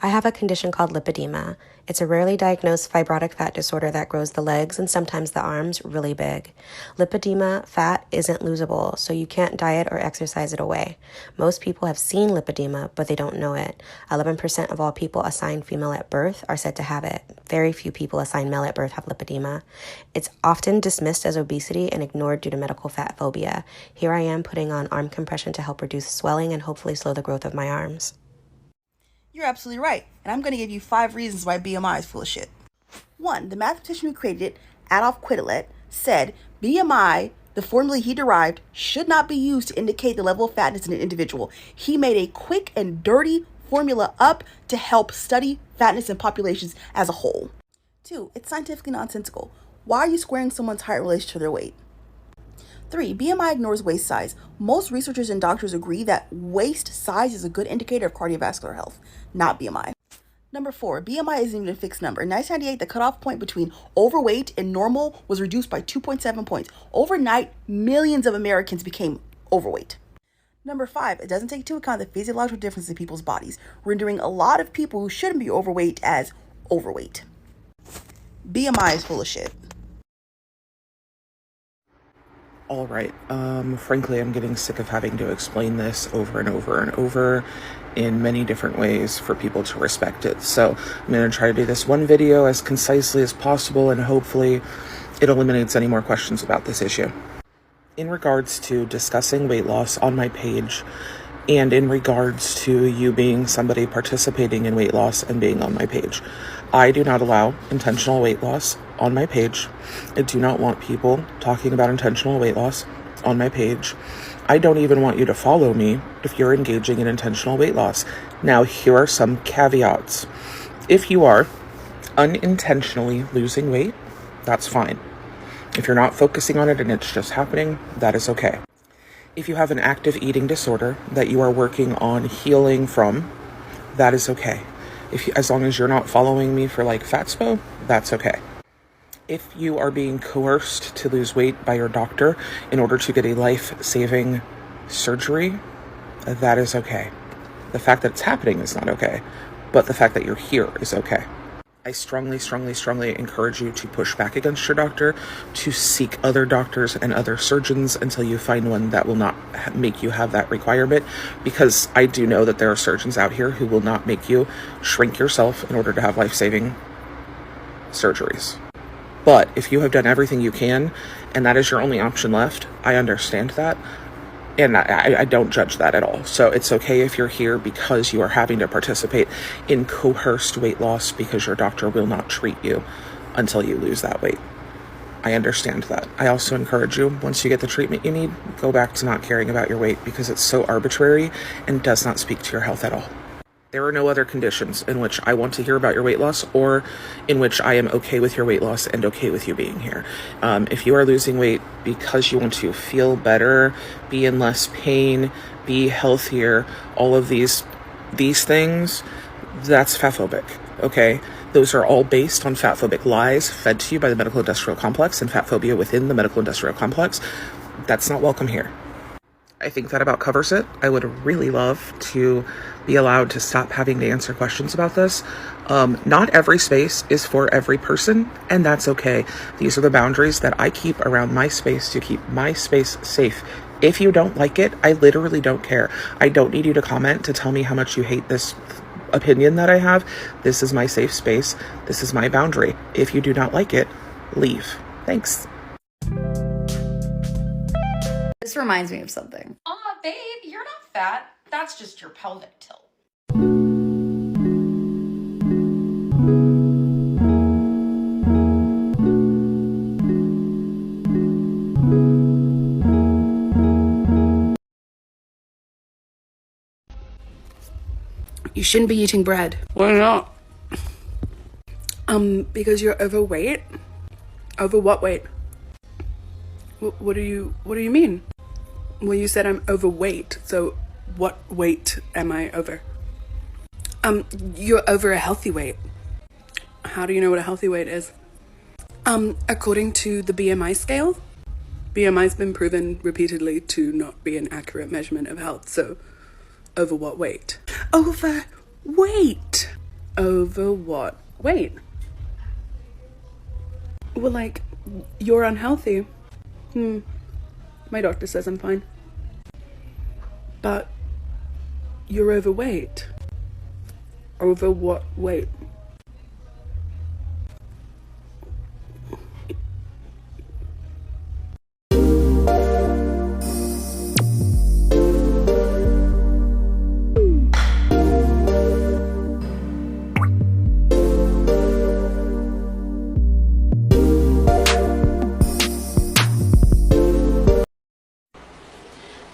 I have a condition called lipedema. It's a rarely diagnosed fibrotic fat disorder that grows the legs and sometimes the arms really big. Lipedema fat isn't losable, so you can't diet or exercise it away. Most people have seen lipedema, but they don't know it. 11% of all people assigned female at birth are said to have it. Very few people assigned male at birth have lipedema. It's often dismissed as obesity and ignored due to medical fat phobia. Here I am putting on arm compression to help reduce swelling and hopefully slow the growth of my arms. You're absolutely right, and I'm going to give you 5 reasons why BMI is full of shit. 1. The mathematician who created it, Adolf Quetelet, said BMI, the formula he derived, should not be used to indicate the level of fatness in an individual. He made a quick and dirty formula up to help study fatness in populations as a whole. 2. It's scientifically nonsensical. Why are you squaring someone's height in relation to their weight? 3. BMI ignores waist size. Most researchers and doctors agree that waist size is a good indicator of cardiovascular health, not BMI. Number 4, BMI isn't even a fixed number. In 1998, the cutoff point between overweight and normal was reduced by 2.7 points. Overnight, millions of Americans became overweight. Number 5, it doesn't take into account the physiological differences in people's bodies, rendering a lot of people who shouldn't be overweight as overweight. BMI is full of shit. All right. Frankly, I'm getting sick of having to explain this over and over and over in many different ways for people to respect it. So I'm going to try to do this one video as concisely as possible, and hopefully it eliminates any more questions about this issue. In regards to discussing weight loss on my page, and in regards to you being somebody participating in weight loss and being on my page, I do not allow intentional weight loss on my page. I do not want people talking about intentional weight loss on my page. I don't even want you to follow me if you're engaging in intentional weight loss. Now, here are some caveats. If you are unintentionally losing weight, that's fine. If you're not focusing on it and it's just happening, that is okay. If you have an active eating disorder that you are working on healing from, that is okay. As long as you're not following me for like fatspo, that's okay. If you are being coerced to lose weight by your doctor in order to get a life-saving surgery, that is okay. The fact that it's happening is not okay, but the fact that you're here is okay. I strongly, strongly, strongly encourage you to push back against your doctor, to seek other doctors and other surgeons until you find one that will not make you have that requirement, because I do know that there are surgeons out here who will not make you shrink yourself in order to have life-saving surgeries. But if you have done everything you can and that is your only option left, I understand that. And I don't judge that at all. So it's okay if you're here because you are having to participate in coerced weight loss because your doctor will not treat you until you lose that weight. I understand that. I also encourage you, once you get the treatment you need, go back to not caring about your weight because it's so arbitrary and does not speak to your health at all. There are no other conditions in which I want to hear about your weight loss or in which I am okay with your weight loss and okay with you being here. If you are losing weight because you want to feel better, be in less pain, be healthier, all of these things, that's fatphobic, okay? Those are all based on fatphobic lies fed to you by the medical industrial complex and fat phobia within the medical industrial complex. That's not welcome here. I think that about covers it. I would really love to be allowed to stop having to answer questions about this. Not every space is for every person, and that's okay. These are the boundaries that I keep around my space to keep my space safe. If you don't like it, I literally don't care. I don't need you to comment to tell me how much you hate this opinion that I have. This is my safe space. This is my boundary. If you do not like it, leave. Thanks. This reminds me of something. Aw, babe, you're not fat. That's just your pelvic tilt. You shouldn't be eating bread. Why not? Because you're overweight. Over what weight? What do you mean? Well, you said I'm overweight, so what weight am I over? You're over a healthy weight. How do you know what a healthy weight is? According to the BMI scale, BMI's been proven repeatedly to not be an accurate measurement of health, so over what weight? Overweight! Over what weight? Well, like, you're unhealthy. My doctor says I'm fine. But you're overweight. Over what weight?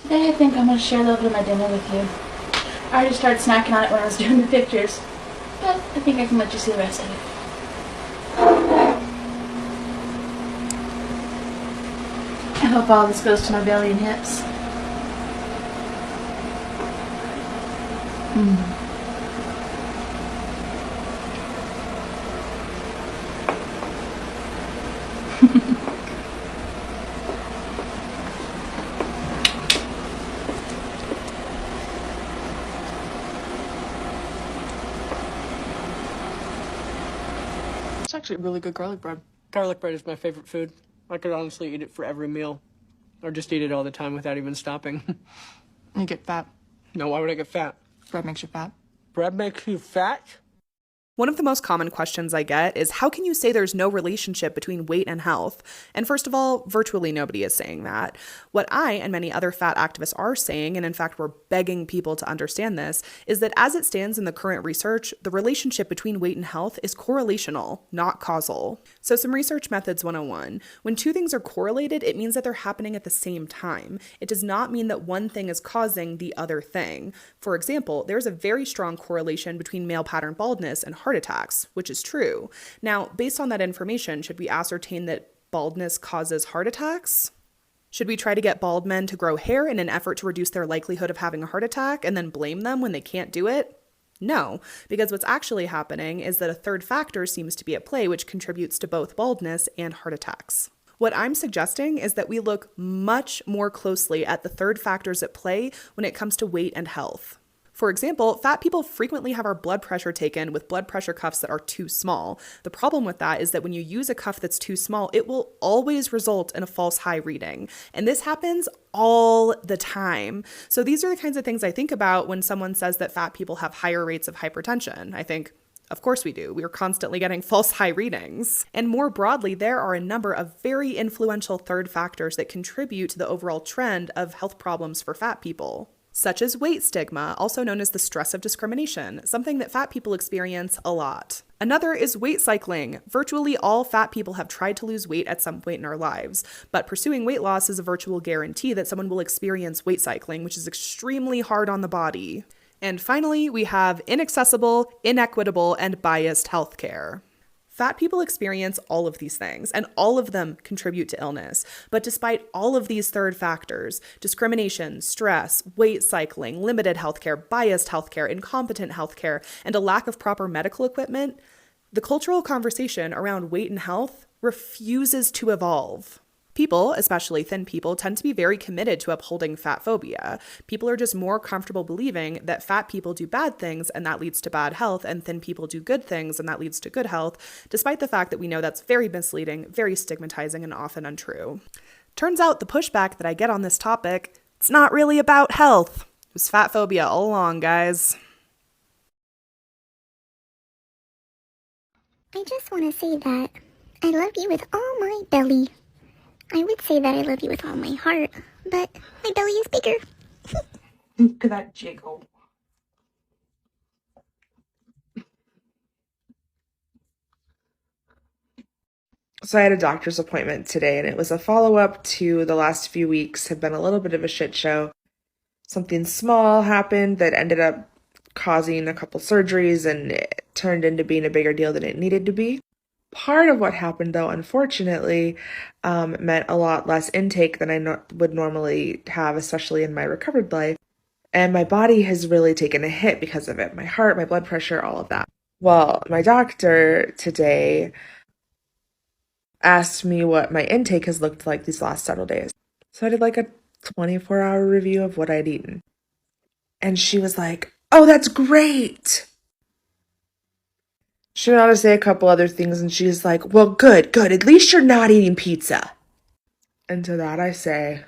Today I think I'm going to share a little bit of my dinner with you. I already started snacking on it when I was doing the pictures, but I think I can let you see the rest of it. I hope all this goes to my belly and hips. It's actually really good garlic bread. Garlic bread is my favorite food. I could honestly eat it for every meal. Or just eat it all the time without even stopping. You get fat. No, why would I get fat? Bread makes you fat. Bread makes you fat? One of the most common questions I get is, how can you say there's no relationship between weight and health? And first of all, virtually nobody is saying that. What I and many other fat activists are saying, and in fact we're begging people to understand this, is that as it stands in the current research, the relationship between weight and health is correlational, not causal. So some research methods 101. When two things are correlated, it means that they're happening at the same time. It does not mean that one thing is causing the other thing. For example, there's a very strong correlation between male pattern baldness and heart attacks, which is true. Now, based on that information, should we ascertain that baldness causes heart attacks? Should we try to get bald men to grow hair in an effort to reduce their likelihood of having a heart attack and then blame them when they can't do it? No, because what's actually happening is that a third factor seems to be at play, which contributes to both baldness and heart attacks. What I'm suggesting is that we look much more closely at the third factors at play when it comes to weight and health. For example, fat people frequently have our blood pressure taken with blood pressure cuffs that are too small. The problem with that is that when you use a cuff that's too small, it will always result in a false high reading. And this happens all the time. So these are the kinds of things I think about when someone says that fat people have higher rates of hypertension. I think, of course we do. We are constantly getting false high readings. And more broadly, there are a number of very influential third factors that contribute to the overall trend of health problems for fat people, such as weight stigma, also known as the stress of discrimination, something that fat people experience a lot. Another is weight cycling. Virtually all fat people have tried to lose weight at some point in our lives, but pursuing weight loss is a virtual guarantee that someone will experience weight cycling, which is extremely hard on the body. And finally, we have inaccessible, inequitable, and biased healthcare. Fat people experience all of these things, and all of them contribute to illness. But despite all of these third factors, discrimination, stress, weight cycling, limited healthcare, biased healthcare, incompetent healthcare, and a lack of proper medical equipment, the cultural conversation around weight and health refuses to evolve. People, especially thin people, tend to be very committed to upholding fat phobia. People are just more comfortable believing that fat people do bad things and that leads to bad health, and thin people do good things and that leads to good health, despite the fact that we know that's very misleading, very stigmatizing, and often untrue. Turns out the pushback that I get on this topic, it's not really about health. It was fat phobia all along, guys. I just want to say that I love you with all my belly. I would say that I love you with all my heart, but my belly is bigger. Look at that jiggle. So I had a doctor's appointment today, and it was a follow-up to the last few weeks have been a little bit of a shit show. Something small happened that ended up causing a couple surgeries, and it turned into being a bigger deal than it needed to be. Part of what happened, though, unfortunately, meant a lot less intake than I would normally have, especially in my recovered life. And my body has really taken a hit because of it. My heart, my blood pressure, all of that. Well, my doctor today asked me what my intake has looked like these last several days. So I did like a 24-hour review of what I'd eaten. And she was like, "Oh, that's great." She went on to say a couple other things, and she's like, well, good. At least you're not eating pizza. And to that I say,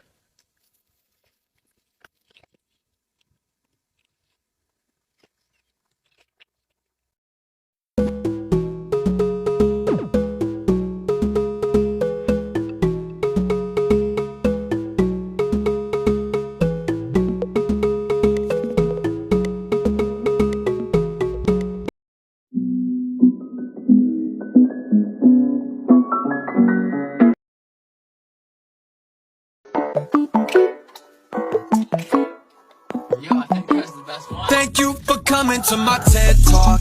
Thank you for coming to my TED Talk,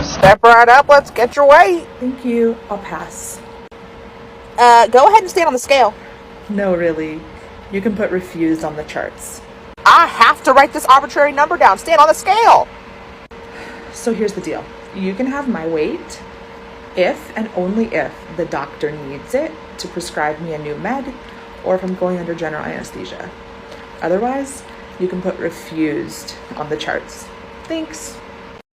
Step right up, let's get your weight. thank you, I'll pass. Go ahead and stand on the scale. No, really. You can put refused on the charts. I have to write this arbitrary number down. Stand on the scale. So here's the deal. You can have my weight if and only if the doctor needs it to prescribe me a new med or if I'm going under general anesthesia. Otherwise, you can put refused on the charts. Thanks.